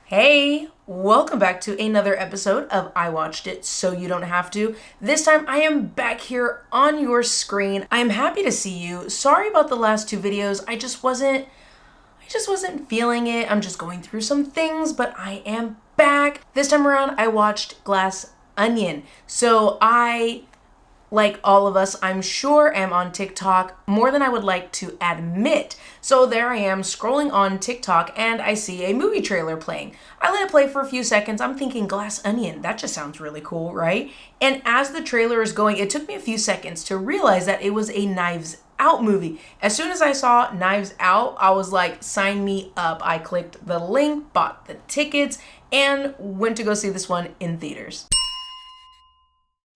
Hey, welcome back to another episode of I Watched It So You Don't Have To. This time I am back here on your screen. I am happy to see you. Sorry about the last two videos. I just wasn't feeling it. I'm just going through some things, but I am back. This time around I watched Glass Onion. So I, like all of us, I'm sure, am on TikTok more than I would like to admit. So there I am scrolling on TikTok and I see a movie trailer playing. I let it play for a few seconds. I'm thinking Glass Onion, that just sounds really cool, right? And as the trailer is going, it took me a few seconds to realize that it was a Knives Out movie. As soon as I saw Knives Out, I was like, sign me up. I clicked the link, bought the tickets, and went to go see this one in theaters.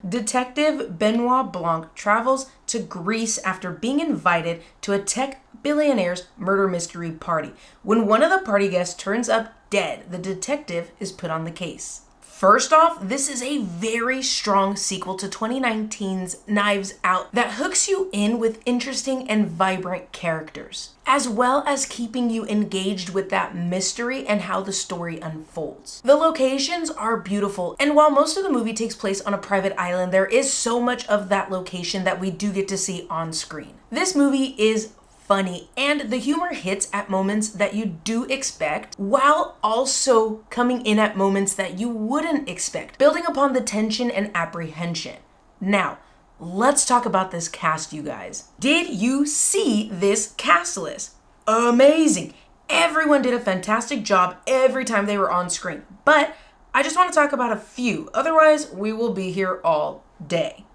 Detective Benoit Blanc travels to Greece after being invited to a tech billionaire's murder mystery party. When one of the party guests turns up dead, the detective is put on the case. First off, this is a very strong sequel to 2019's Knives Out that hooks you in with interesting and vibrant characters, as well as keeping you engaged with that mystery and how the story unfolds. The locations are beautiful, and while most of the movie takes place on a private island, there is so much of that location that we do get to see on screen. This movie is funny, and the humor hits at moments that you do expect, while also coming in at moments that you wouldn't expect, building upon the tension and apprehension. Now, let's talk about this cast, you guys. Did you see this cast list? Amazing! Everyone did a fantastic job every time they were on screen, but I just want to talk about a few, otherwise we will be here all day.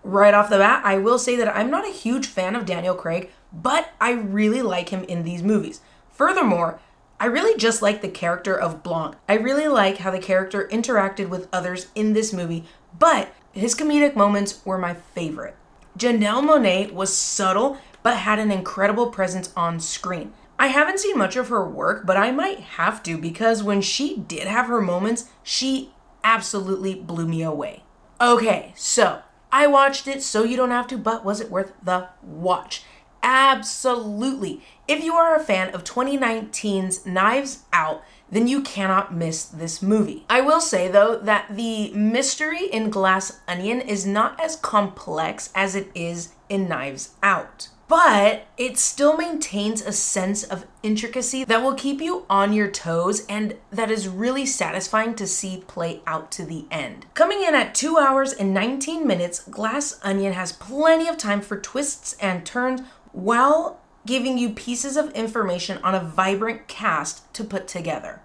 Right off the bat, I will say that I'm not a huge fan of Daniel Craig, but I really like him in these movies. Furthermore, I really just like the character of Blanc. I really like how the character interacted with others in this movie, but his comedic moments were my favorite. Janelle Monáe was subtle, but had an incredible presence on screen. I haven't seen much of her work, but I might have to, because when she did have her moments, she absolutely blew me away. Okay, so I watched it so you don't have to, but was it worth the watch? Absolutely. If you are a fan of 2019's Knives Out, then you cannot miss this movie. I will say though that the mystery in Glass Onion is not as complex as it is in Knives Out, but it still maintains a sense of intricacy that will keep you on your toes and that is really satisfying to see play out to the end. Coming in at 2 hours and 19 minutes, Glass Onion has plenty of time for twists and turns while giving you pieces of information on a vibrant cast to put together.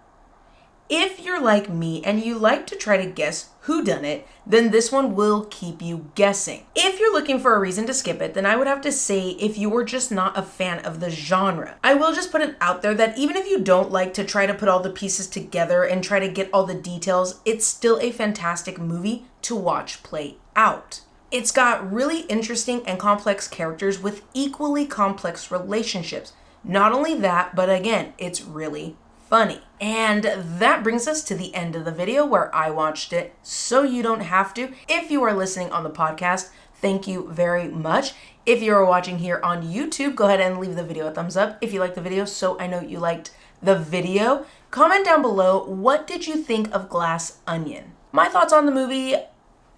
If you're like me and you like to try to guess whodunit, then this one will keep you guessing. If you're looking for a reason to skip it, then I would have to say if you were just not a fan of the genre. I will just put it out there that even if you don't like to try to put all the pieces together and try to get all the details, it's still a fantastic movie to watch play out. It's got really interesting and complex characters with equally complex relationships. Not only that, but again, it's really funny. And that brings us to the end of the video where I watched it so you don't have to. If you are listening on the podcast, thank you very much. If you are watching here on YouTube, go ahead and leave the video a thumbs up if you liked the video so I know you liked the video. Comment down below, what did you think of Glass Onion? My thoughts on the movie,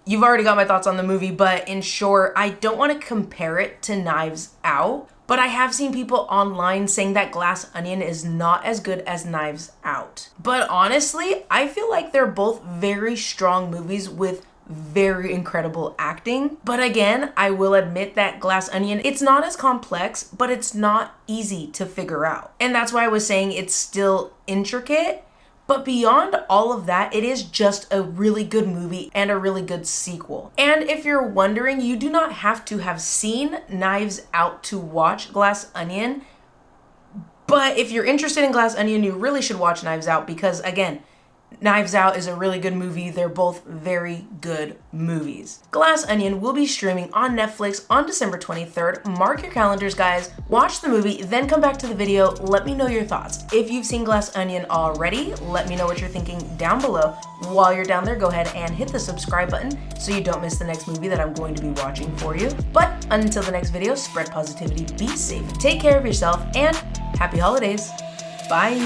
you've already got my thoughts on the movie, but in short, I don't want to compare it to Knives Out. But I have seen people online saying that Glass Onion is not as good as Knives Out. But honestly, I feel like they're both very strong movies with very incredible acting. But again, I will admit that Glass Onion, it's not as complex, but it's not easy to figure out. And that's why I was saying it's still intricate. But beyond all of that, it is just a really good movie and a really good sequel. And if you're wondering, you do not have to have seen Knives Out to watch Glass Onion. But if you're interested in Glass Onion, you really should watch Knives Out because, again, Knives Out is a really good movie. They're both very good movies. Glass Onion will be streaming on Netflix on December 23rd. Mark your calendars, guys. Watch the movie, then come back to the video. Let me know your thoughts. If you've seen Glass Onion already, let me know what you're thinking down below. While you're down there, go ahead and hit the subscribe button so you don't miss the next movie that I'm going to be watching for you. But until the next video, spread positivity, be safe, take care of yourself, and happy holidays. Bye.